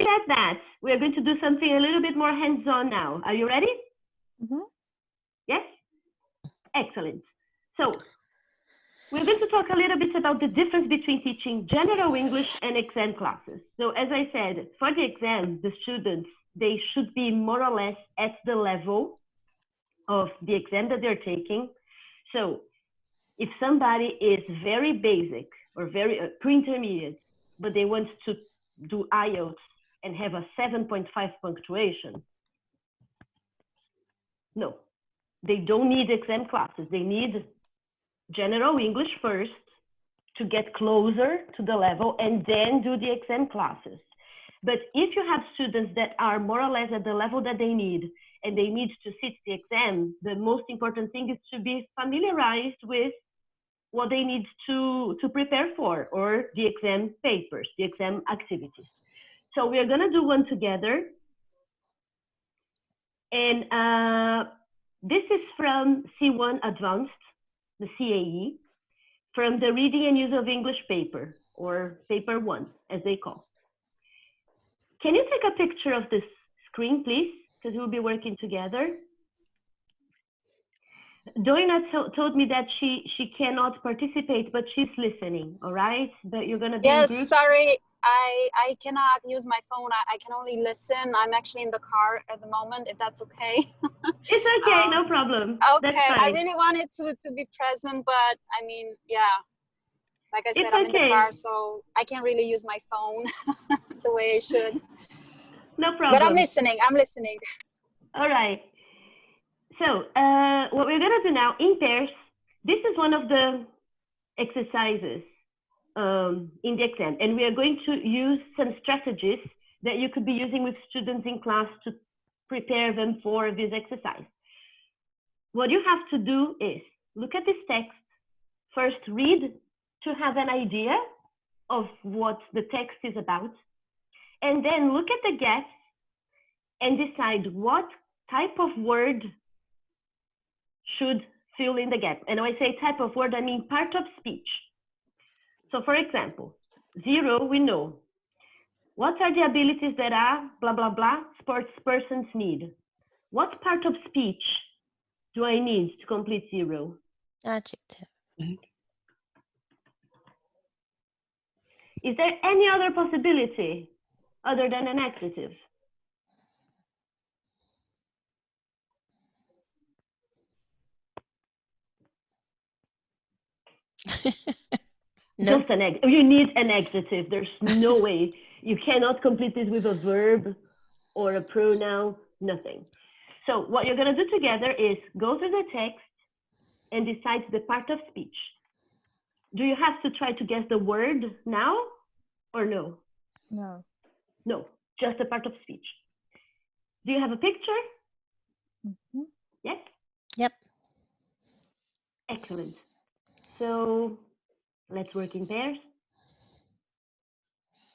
at that, we're going to do something a little bit more hands-on now. Are you ready? Mm-hmm. Yes? Excellent. So we're going to talk a little bit about the difference between teaching general English and exam classes. So as I said, for the exam, the students, they should be more or less at the level of the exam that they're taking. So if somebody is very basic or very pre-intermediate, but they want to do IELTS and have a 7.5 punctuation, no, they don't need exam classes. They need general English first to get closer to the level and then do the exam classes. But if you have students that are more or less at the level that they need and they need to sit the exam, the most important thing is to be familiarized with what they need to prepare for, or the exam papers, the exam activities. So we are going to do one together. And this is from C1 Advanced, the CAE, from the Reading and Use of English paper, or paper 1, as they call. Can you take a picture of this screen, please? Because we'll be working together. Doina told me that she cannot participate, but she's listening, all right? But you're going to be in Yes, groups. sorry, I cannot use my phone. I can only listen. I'm actually in the car at the moment, if that's okay. It's okay, no problem. Okay, I really wanted to be present, but I mean, yeah, like I said, I'm in the car, so I can't really use my phone the way I should. No problem. But I'm listening, All right. So what we're going to do now in pairs, this is one of the exercises in the exam, and we are going to use some strategies that you could be using with students in class to prepare them for this exercise. What you have to do is look at this text, first read to have an idea of what the text is about, and then look at the gaps and decide what type of word should fill in the gap. And when I say type of word, I mean part of speech. So for example, 0, we know. What are the abilities that are blah, blah, blah, sports persons need? What part of speech do I need to complete 0? Adjective. Is there any other possibility other than an adjective? No. Just you need an adjective. There's no way. You cannot complete this with a verb or a pronoun, nothing. So what you're going to do together is go through the text and decide the part of speech. Do you have to try to guess the word now or no? No. No, just a part of speech. Do you have a picture? Mm-hmm. Yes? Yep. Excellent. So let's work in pairs.